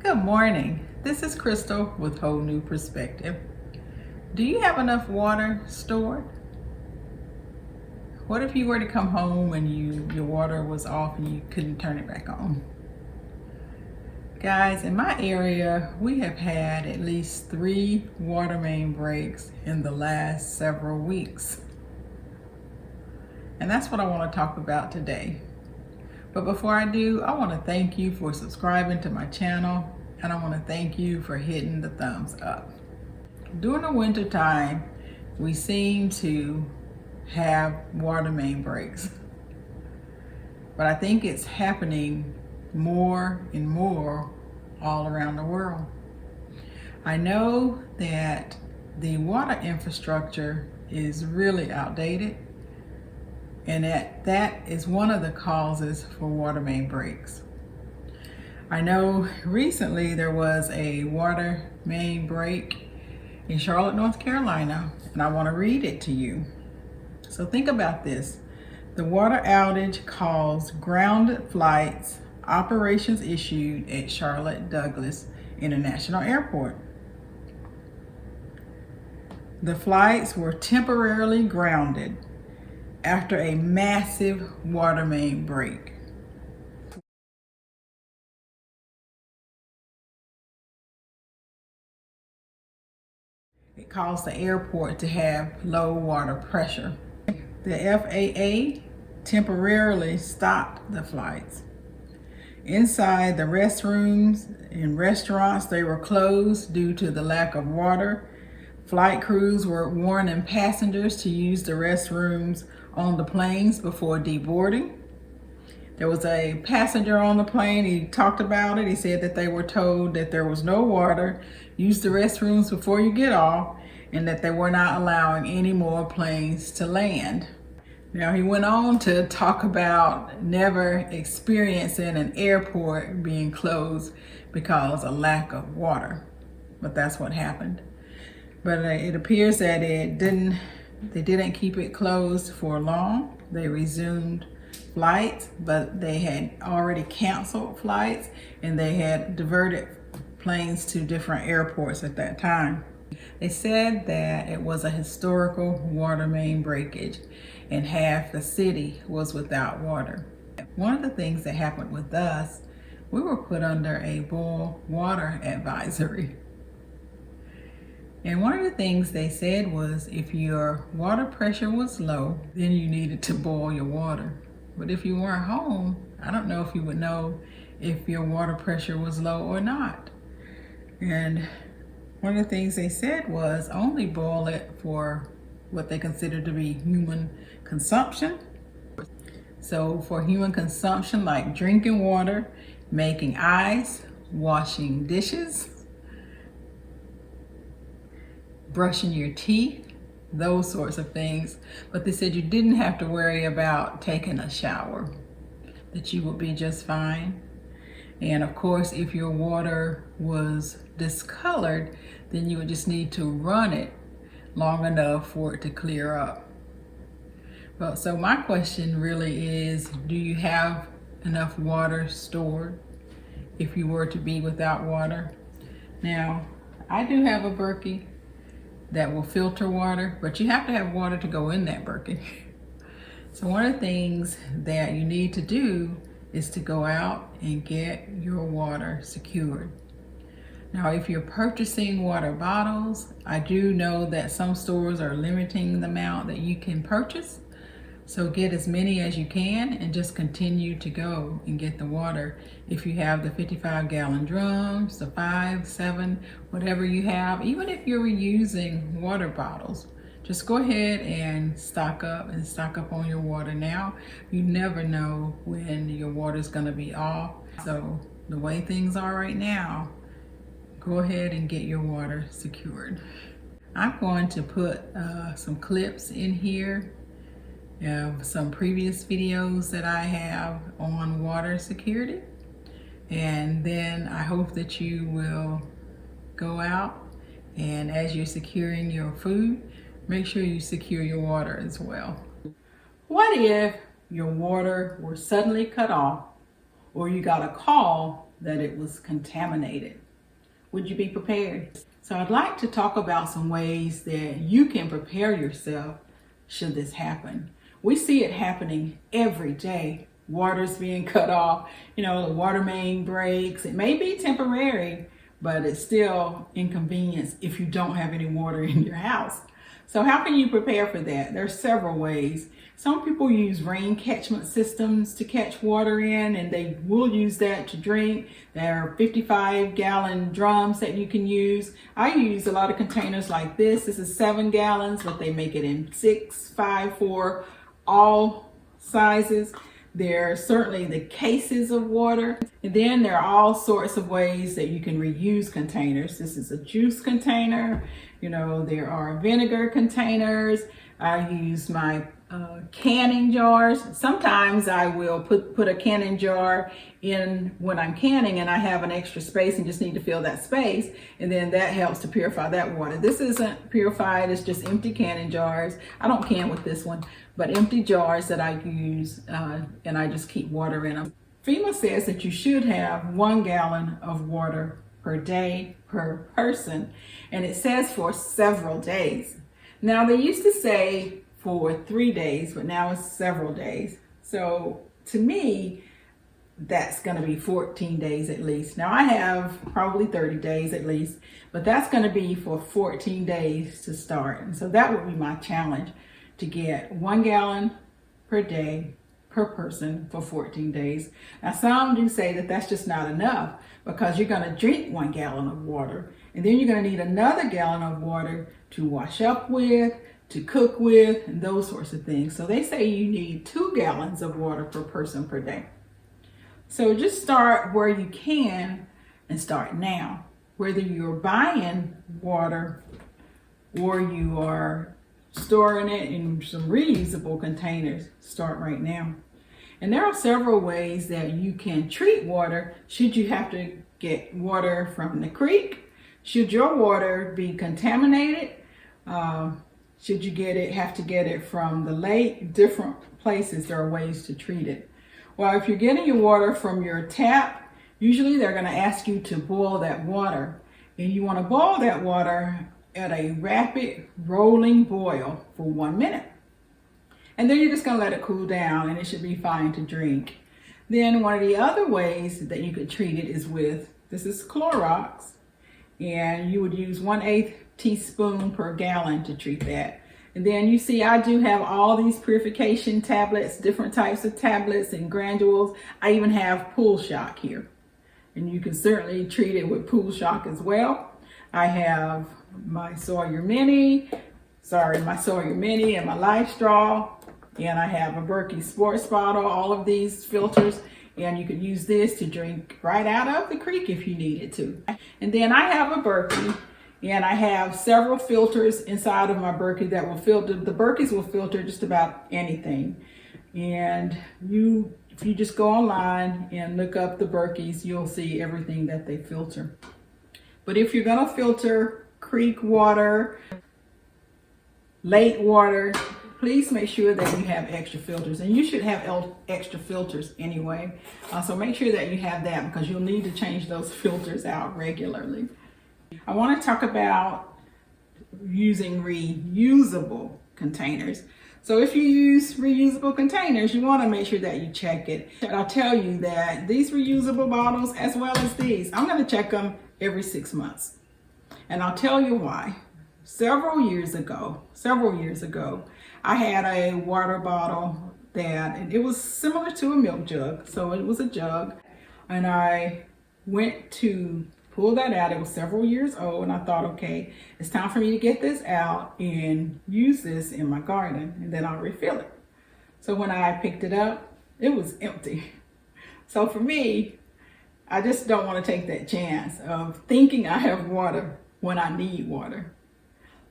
Good morning. This is Crystal with Whole New Perspective. Do you have enough water stored? What if you were to come home and your water was off and you couldn't turn it back on? Guys, in my area, we have had at least 3 water main breaks in the last several weeks. And that's what I want to talk about today. But before I do, I want to thank you for subscribing to my channel, and I want to thank you for hitting the thumbs up. During the winter time, we seem to have water main breaks, but I think it's happening more and more all around the world. I know that the water infrastructure is really outdated, and that is one of the causes for water main breaks. I know recently there was a water main break in Charlotte, North Carolina, and I want to read it to you. So think about this. The water outage caused grounded flights, operations issued at Charlotte Douglas International Airport. The flights were temporarily grounded after a massive water main break. It caused the airport to have low water pressure. The FAA temporarily stopped the flights. Inside the restrooms and restaurants, they were closed due to the lack of water. Flight crews were warning passengers to use the restrooms on the planes before deboarding. There was a passenger on the plane, he talked about it. He said that they were told that there was no water, use the restrooms before you get off, and that they were not allowing any more planes to land. Now, he went on to talk about never experiencing an airport being closed because of lack of water, but that's what happened. But it appears that they didn't keep it closed for long. They resumed flights, but they had already canceled flights and they had diverted planes to different airports at that time. They said that it was a historical water main breakage and half the city was without water. One of the things that happened with us, we were put under a boil water advisory. And one of the things they said was if your water pressure was low, then you needed to boil your water. But if you weren't home, I don't know if you would know if your water pressure was low or not. And one of the things they said was only boil it for what they consider to be human consumption. So for human consumption, like drinking water, making ice, washing dishes, brushing your teeth, those sorts of things. But they said you didn't have to worry about taking a shower, that you would be just fine. And of course, if your water was discolored, then you would just need to run it long enough for it to clear up. Well, so my question really is, do you have enough water stored if you were to be without water? Now, I do have a Berkey that will filter water, but you have to have water to go in that Berkey. So one of the things that you need to do is to go out and get your water secured. Now, if you're purchasing water bottles, I do know that some stores are limiting the amount that you can purchase. So get as many as you can and just continue to go and get the water. If you have the 55-gallon drums, the 5, 7, whatever you have, even if you're reusing water bottles, just go ahead and stock up on your water now. You never know when your water is going to be off. So the way things are right now, go ahead and get your water secured. I'm going to put some clips in here of some previous videos that I have on water security, and then I hope that you will go out and as you're securing your food, make sure you secure your water as well. What if your water were suddenly cut off, or you got a call that it was contaminated. Would you be prepared? So I'd like to talk about some ways that you can prepare yourself should this happen. We see it happening every day. Water's being cut off, the water main breaks. It may be temporary, but it's still inconvenience if you don't have any water in your house. So how can you prepare for that? There's several ways. Some people use rain catchment systems to catch water in, and they will use that to drink. There are 55-gallon drums that you can use. I use a lot of containers like this. This is 7 gallons, but they make it in 6, 5, 4, all sizes. There are certainly the cases of water. And then there are all sorts of ways that you can reuse containers. This is a juice container. There are vinegar containers. I use my canning jars. Sometimes I will put a canning jar in when I'm canning and I have an extra space and just need to fill that space, and then that helps to purify that water. This isn't purified, it's just empty canning jars. I don't can with this one, but empty jars that I use and I just keep water in them. FEMA says that you should have 1 gallon of water per day per person, and it says for several days. Now they used to say for 3 days, but now it's several days. So to me, that's going to be 14 days at least. Now I have probably 30 days at least, but that's going to be for 14 days to start. And so that would be my challenge, to get 1 gallon per day per person for 14 days. Now some do say that that's just not enough, because you're going to drink 1 gallon of water, and then you're going to need another gallon of water to wash up with, to cook with, and those sorts of things. So they say you need 2 gallons of water per person per day. So just start where you can and start now. Whether you're buying water or you are storing it in some reusable containers, start right now. And there are several ways that you can treat water should you have to get water from the creek. Should your water be contaminated? Should you have to get it from the lake? Different places, there are ways to treat it. Well, if you're getting your water from your tap, usually they're going to ask you to boil that water. And you want to boil that water at a rapid rolling boil for 1 minute. And then you're just going to let it cool down, and it should be fine to drink. Then one of the other ways that you could treat it is with, this is Clorox, and you would use 1/8 teaspoon per gallon to treat that. And then you see I do have all these purification tablets, different types of tablets and granules. I even have pool shock here, and you can certainly treat it with pool shock as well. I have my Sawyer Mini and my Life Straw, and I have a Berkey sports bottle, all of these filters, and you could use this to drink right out of the creek if you needed to. And then I have a Berkey, and I have several filters inside of my Berkey that will filter. The Berkeys will filter just about anything. And if you just go online and look up the Berkeys, you'll see everything that they filter. But if you're gonna filter creek water, lake water, please make sure that you have extra filters. And you should have extra filters anyway. So make sure that you have that, because you'll need to change those filters out regularly. I want to talk about using reusable containers. So if you use reusable containers, you want to make sure that you check it. I'll tell you that these reusable bottles, as well as these, I'm going to check them every 6 months. And I'll tell you why. Several years ago, I had a water bottle that it was similar to a milk jug. So it was a jug, and I went to pull that out. It was several years old, and I thought, okay, it's time for me to get this out and use this in my garden, and then I'll refill it. So when I picked it up, it was empty. So for me, I just don't want to take that chance of thinking I have water when I need water.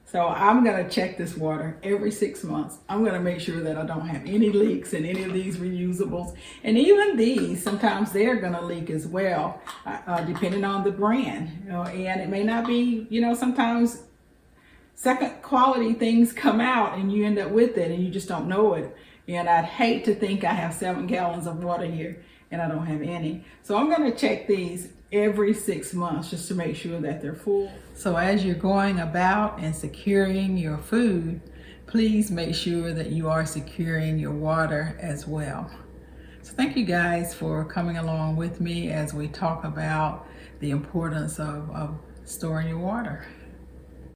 So I'm going to check this water every 6 months. I'm going to make sure that I don't have any leaks in any of these reusables. And even these, sometimes they're going to leak as well, depending on the brand. And it may not be, sometimes second quality things come out and you end up with it and you just don't know it. And I'd hate to think I have 7 gallons of water here and I don't have any. So I'm going to check these every 6 months just to make sure that they're full. So as you're going about and securing your food, please make sure that you are securing your water as well. So thank you guys for coming along with me as we talk about the importance of storing your water.